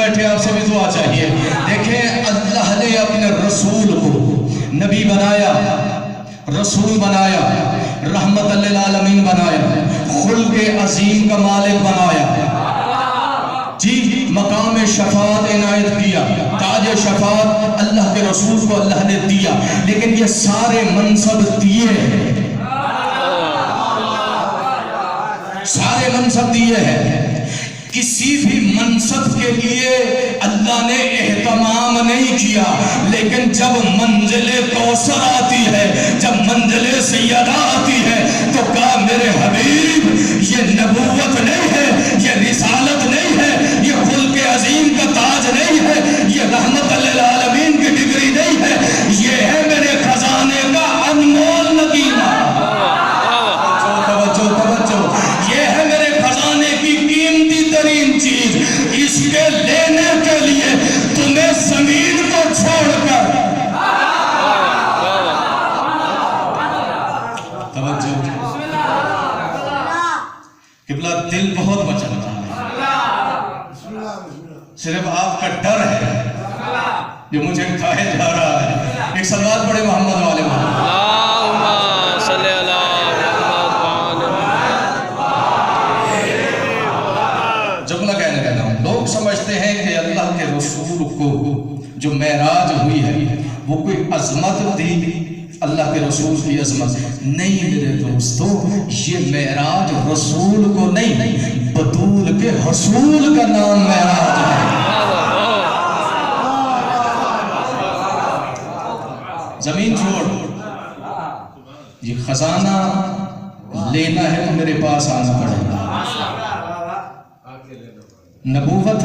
بیٹھے آپ سے بھی دعا چاہیے. دیکھیں اللہ نے اپنے رسول کو نبی بنایا, رسول بنایا, رحمت للعالمین بنایا, خلق عظیم کا مالک بنایا, جی مقام شفاعت عنایت کیا, تاج شفاعت اللہ کے رسول کو اللہ نے دیا. لیکن یہ سارے منصب دیے ہیں, سارے منصب دیے ہیں. کسی بھی منصب کے لیے اللہ نے اہتمام نہیں کیا, لیکن جب منزل کوثر آتی ہے, جب منزل سیدہ آتی ہے, تو کہا میرے حبیب یہ نبوت نہیں ہے, یہ رسالت نہیں ہے, یہ خلق عظیم کا تاج نہیں ہے, یہ رحمت للعالمین کی ڈگری نہیں ہے, یہ ہے میرے خزانے کا انمول نگینہ. توجہ, یہ ہے میرے خزانے کی قیمتی ترین چیز. اس کے لینے کے لیے تمہیں زمین کو چھوڑ کر, توجہ قبلہ دل بہت مچلتا ہے, صرف آپ کا ڈر ہے جو مجھے کھائے جا رہا ہے. ایک صلوات پڑھے محمد والے محمد. جملہ کہنا ہوں, لوگ سمجھتے ہیں کہ اللہ کے رسول کو جو معراج ہوئی ہے وہ کوئی عظمت دی, اللہ کے رسول کی عظمت نہیں میرے دوستو. یہ معراج رسول کو نہیں, بطول کے حصول کا نام معراج ہے. زمین چھوڑ, یہ خزانہ لینا ہے تو میرے پاس آنا پڑے گا. نبوت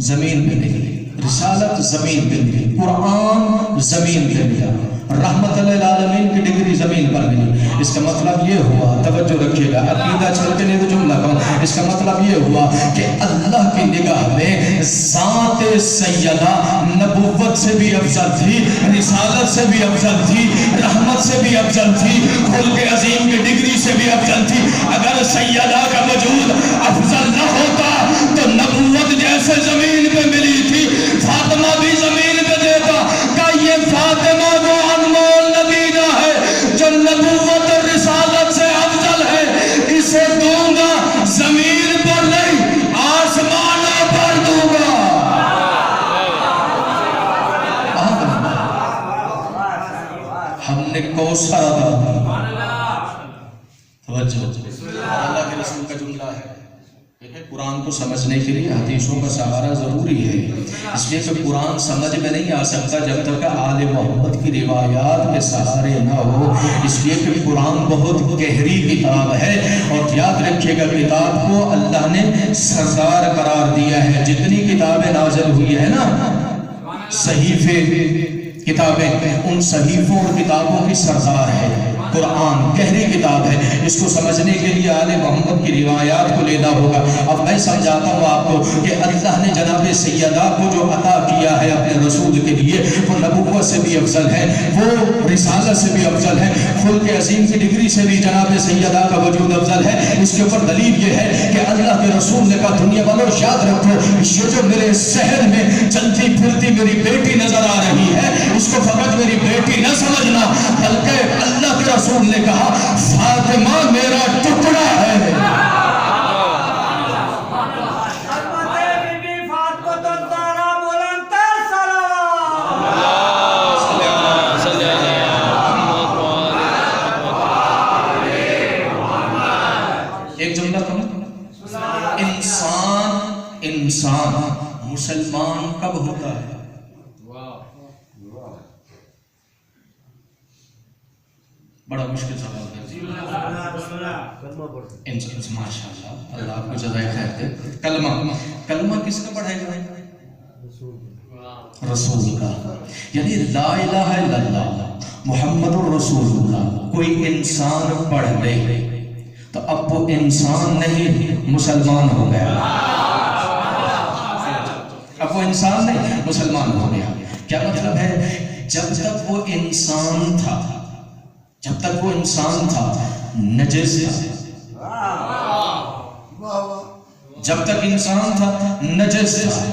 زمین پہ ملی, رسالت زمین پہ ملی, قرآن زمین پہ ملا, رحمت للعالمین کی ڈگری زمین پر ملی. اس کا مطلب یہ ہوا, توجہ رکھیے گا, عقیدہ چھوڑ کے نہیں تو جملہ کہوں. اس کا مطلب یہ ہوا کہ اللہ کی نگاہ میں ذات سیدہ نبوت سے بھی افضل تھی, رسالت سے بھی افضل تھی, رحمت سے بھی افضل تھی, خلق عظیم کی ڈگری سے بھی افضل تھی. اگر سیدہ کا وجود افضل نہ ہوتا تو نبوت جیسے زمین پہ ملی تھی, فاطمہ بھی زمین پہ دیتا کہ یہ فاطمہ وہ انمول نبینہ ہے جو نبوت اور رسالت سے افضل ہے, اسے دوں گا زمین پر نہیں آسمانوں پر دوں گا. ہم نے کوثر عطا توجہ, اللہ کے رسول کا جملہ ہے. قرآن کو سمجھنے کے لیے حدیثوں کا سہارا ضروری ہے, اس لیے کہ قرآن سمجھ میں نہیں آ سکتا جب تک آل محمد کی روایات کے سہارے نہ ہو. اس لیے کہ قرآن بہت گہری کتاب ہے, اور یاد رکھیے گا کتاب کو اللہ نے سردار قرار دیا ہے. جتنی کتابیں نازل ہوئی ہے نا, صحیفے کتابیں, ان صحیفوں اور کتابوں کی سردار ہے قرآن, گہری کتاب ہے. اس کو سمجھنے کے لیے آل محمد کی روایات کو لینا ہوگا. اب میں سمجھاتا ہوں آپ کو کہ اللہ نے جناب سیدہ کو جو عطا کیا ہے اپنے رسول کے لیے, وہ نبوت سے بھی افضل ہے, وہ رسالت سے بھی افضل ہے, خلق عظیم کی ڈگری سے بھی جناب سیدہ کا وجود افضل ہے. اس کے اوپر دلیل یہ ہے کہ اللہ کے رسول نے کہا دنیا والوں یاد رکھو, یہ جو میرے شہر میں چلتی پھرتی میری بیٹی نظر آ رہی ہے, اس کو فقط میری بیٹی نہ سمجھنا, بلکہ اللہ کے رسول نے کہا فاطمہ میرا ٹکڑا ہے. ایک جملہ کہوں, انسان مسلمان کب ہوتا ہے؟ بڑا مشکل سوال ہے. ماشاءاللہ, اللہ آپ کو جزائے خیر دے. کلمہ کس کا پڑھائے گا؟ رسول کا. یعنی لا الہ الا اللہ محمد الرسول اللہ کوئی انسان پڑھ لے تو اب وہ انسان نہیں مسلمان ہو گیا. اب وہ انسان نہیں مسلمان ہو گیا. کیا مطلب ہے؟ جب تک وہ انسان تھا, جب تک وہ انسان تھا نجس تھا, جب تک انسان تھا نجس تھا.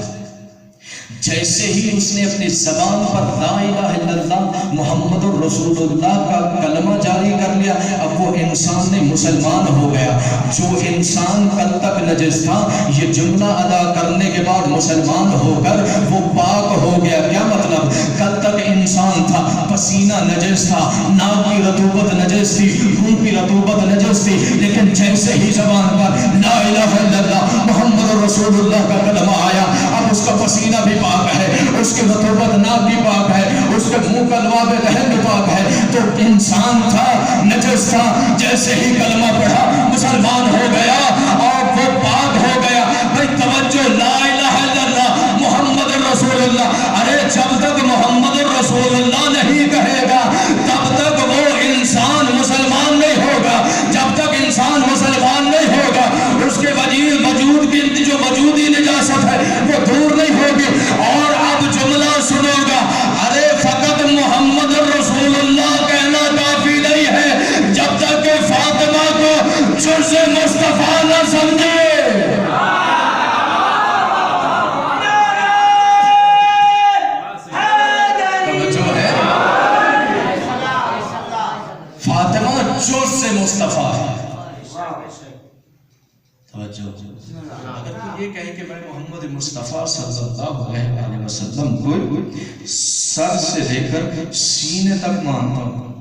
جیسے ہی اس نے اپنی زبان پر لا الہ الا اللہ محمد الرسول اللہ کا کلمہ جاری کر لیا، اب وہ انسان نہیں مسلمان ہو گیا. جو انسان کل تک نجس تھا یہ جملہ ادا کرنے کے بعد مسلمان ہو کر وہ پاک ہو گیا. کیا مطلب؟ کل تک انسان تھا، پسینہ نجس تھا، ناک کی رطوبت نجس تھی، منہ کی رطوبت نجس تھی، لیکن جیسے ہی زبان پر لا الہ الا اللہ محمد الرسول اللہ کا کلمہ آیا، اب اس کا پسینہ بھی پاک ہے، اس کی رطوبت ناک بھی پاک ہے، اس کے منہ کا لعاب دہن بھی پاک ہے. تو انسان تھا نجس تھا، جیسے ہی کلمہ پڑھا مسلمان ہو گیا اور وہ پاک ہو گیا. بھائی توجہ، لا الہ الا اللہ محمد رسول اللہ. ارے جب تک محمد رسول اللہ نہیں کہے گا تب تک وہ انسان مسلمان نہیں ہوگا. جب تک انسان مسلمان نہیں ہوگا اس کے وجود کی جو وجودی نجاست ہے وہ دور نہیں ہوگی. اور اب جملہ سنو گا، ارے فقط محمد رسول اللہ کہنا کافی نہیں ہے جب تک کہ فاطمہ کو جز مصطفیٰ نہ سمجھے. فاطمہ جز سے مصطفیٰ ہے. اگر کوئی یہ کہے کہ میں محمد مصطفیٰ صلی اللہ علیہ وسلم کو سر سے لے کر سینے تک مانتا ہوں،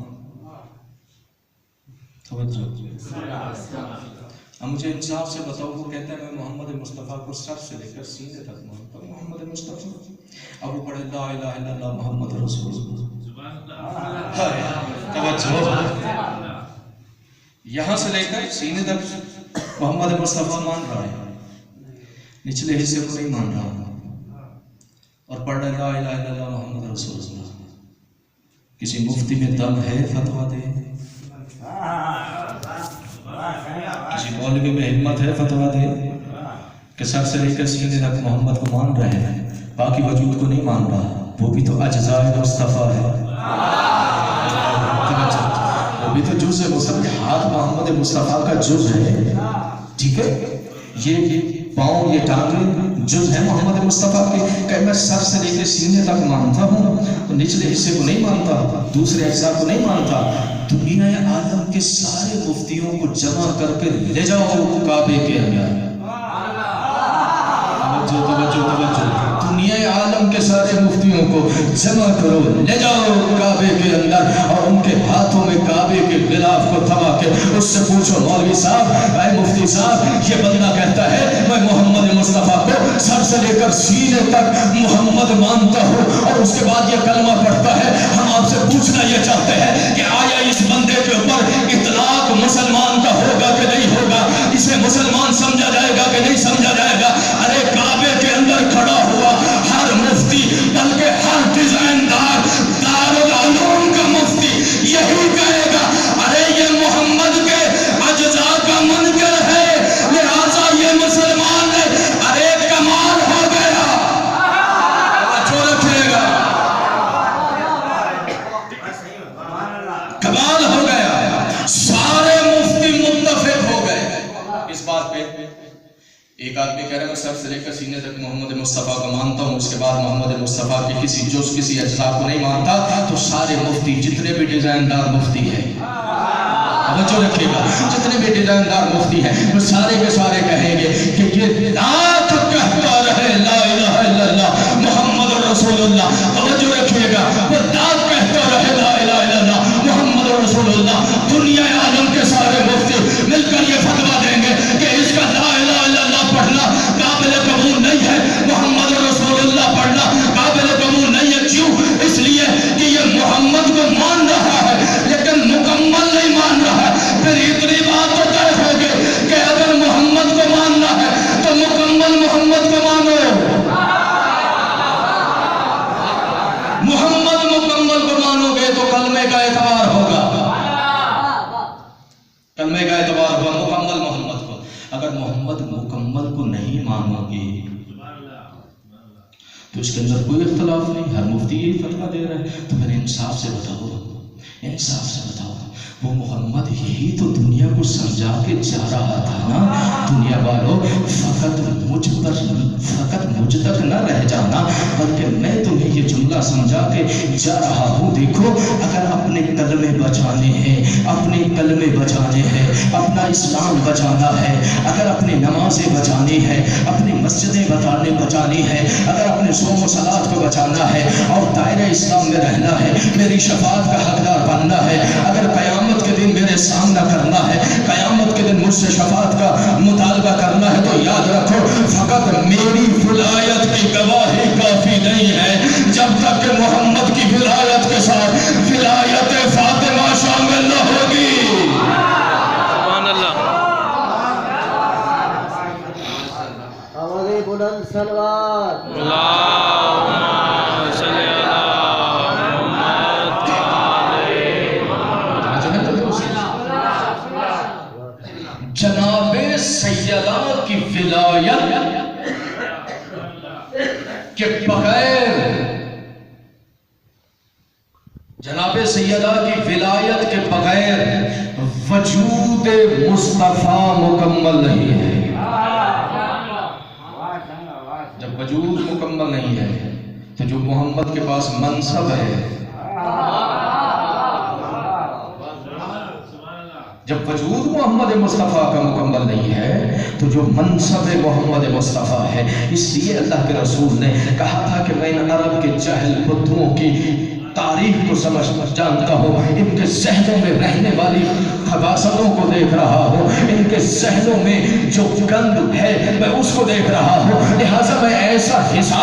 اب مجھے انصاف سے بتاؤ، وہ کہتا ہے میں محمد مصطفیٰ کو سر سے لے کر سینے تک مانتا ہوں، محمد مصطفیٰ، اب وہ پڑھے لا الہ الا اللہ محمد رسول اللہ. یہاں سے لے کر سینے تک محمد مصطفیٰ مان رہا ہے، نچلے حصے کو نہیں مان رہا، اور پڑھ رہا لا الہ الا اللہ محمد رسول اللہ. کسی مفتی میں دم ہے فتویٰ دے؟ کسی مولوی میں ہمت ہے فتویٰ دے کہ سر سے لے کر سینے تک محمد کو مان رہے ہیں، باقی وجود کو نہیں مان رہا؟ وہ بھی تو اجزاء مصطفیٰ ہے، وہ بھی تو جز مصطفیٰ. ہاتھ محمد مصطفیٰ کا جز ہے، ٹھیک ہے، یہ پاؤں یہ ٹانگیں جز ہے محمد مصطفیٰ کے. کہ میں سر سے لے کے سینے تک مانتا ہوں تو نچلے حصے کو نہیں مانتا، دوسرے اجزاء کو نہیں مانتا. دنیا عالم کے سارے مفتیوں کو جمع کر کے لے جاؤ کعبے کے اندر. دنیا عالم کے سارے مفتیوں کو جمع کرو، لے جاؤ کعبے کے اندر، اور ان کے ہاتھوں میں کعبے کے غلاف کو تھما کے اس سے پوچھو مولوی صاحب، اے مفتی صاحب، یہ بندہ کہتا ہے میں محمد مصطفیٰ کو سر سے لے کر سینے تک محمد مانتا ہوں، اور اس کے بعد یہ کلمہ پڑھتا ہے. ہم آپ سے پوچھنا یہ چاہتے ہیں کہ آیا اس بندے کے اوپر اطلاق مسلمان کا ہوگا کہ نہیں ہوگا؟ اسے مسلمان سمجھا جائے گا کہ نہیں سمجھا جائے گا؟ ارے کعبے کے اندر کھڑا ہوا ہر مفتی، بلکہ ہر ڈیزائن دار دارالعلوم کا مفتی یہی کہے گا، ارے یہ محمد کے اجزاء کا منکر ہے، لہذا یہ مسلمان ہے. ارے کمال ہو گیا، جو رکھے گا کمال ہو گیا. سارے مفتی متفق ہو گئے اس بات پہ. ایک آدمی کہہ رہا ہے میں سر سے لے کر سینے تک محمد مصطفیٰ کو مانتا ہوں، اس کے بعد محمد مصطفیٰ کے کسی جز کسی اجزاء کو نہیں مانتا. تو سارے مفتی جتنے بھی ڈیزائن دار مفتی ہیں، توجہ رکھیے گا، جتنے بھی ڈیزائن دار مفتی ہیں وہ سارے کے سارے کہیں گے کہ یہ لاکھ کہتا رہے لا الہ الا اللہ محمد رسول اللہ. توجہ رکھیے گا، وہ لاکھ کہتا رہے لا الہ الا اللہ محمد رسول اللہ. دنیا عالم کے سارے مفتی مل کر یہ فتویٰ دیں گے کہ اس کا لا الہ الا اللہ پڑھنا قابل قبول نہیں ہے، محمد رسول اللہ پڑھنا قابل قبول نہیں ہے. کیوں؟ اس لیے کہ یہ محمد کو مان رہا ہے لیکن مکمل نہیں مان رہا ہے. پھر اتنی بات تو طے ہو گئی کہ اگر محمد کو ماننا ہے تو مکمل محمد کو مانو. محمد مکمل کو مانو گے تو کلمے کا اعتبار ہوگا، کلمے کا اعتبار ہوگا مکمل محمد کو. اگر محمد مکمل کو نہیں مانو گے تو اس کے اندر کوئی اختلاف نہیں، ہر مفتی یہی فتویٰ دے رہا ہے. تو پھر انصاف سے بتاؤ انصاف سے بتاؤ، وہ محمد یہی تو دنیا کو سمجھا کے جا رہا تھا نا؟ دنیا والوں فقط مجھ تک نہ رہ جانا، بلکہ میں تمہیں یہ جملہ سمجھا کے جا رہا ہوں، دیکھو اگر اپنے کلمے بچانے ہیں، اپنا اسلام بچانا ہے، اگر اپنی نمازیں بچانی ہے، اپنی مسجدیں بچانی ہے، اگر اپنے صوم و صلات کو بچانا ہے اور دائرہ اسلام میں رہنا ہے، میری شفاعت کا حقدار بننا ہے، اگر قیامت کے دن میرے سامنا کرنا ہے، قیامت کے دن مجھ سے شفاعت کا مطالبہ کرنا ہے، تو یاد رکھو فقط میری ولایت کی گواہی کافی نہیں ہے، جب تک کہ محمد کی ولایت کے ساتھ ولایت فاطمہ شامل نہ ہوگی۔ سبحان اللہ۔ آواز بلند صلوات۔ اللہم صلی علی محمد جناب سیدہ کی ولایت کے بغیر، جناب سیدہ کی ولایت کے بغیر وجود مصطفیٰ مکمل نہیں ہے۔ جب وجود مکمل نہیں ہے تو جو محمد کے پاس منصب ہے، جب وجود محمد مصطفیٰ کا مکمل نہیں ہے تو جو منصب محمد مصطفیٰ ہے، اس لیے اللہ کے رسول نے کہا تھا کہ میں ان عرب کے جاہل بدوؤں کی تاریخ کو جانتا ہوں، ان کے ذہنوں میں رہنے والی خباثتوں کو دیکھ رہا ہوں، ان کے ذہنوں میں جو گند ہے میں اس کو دیکھ رہا ہوں، لہٰذا میں ایسا حساب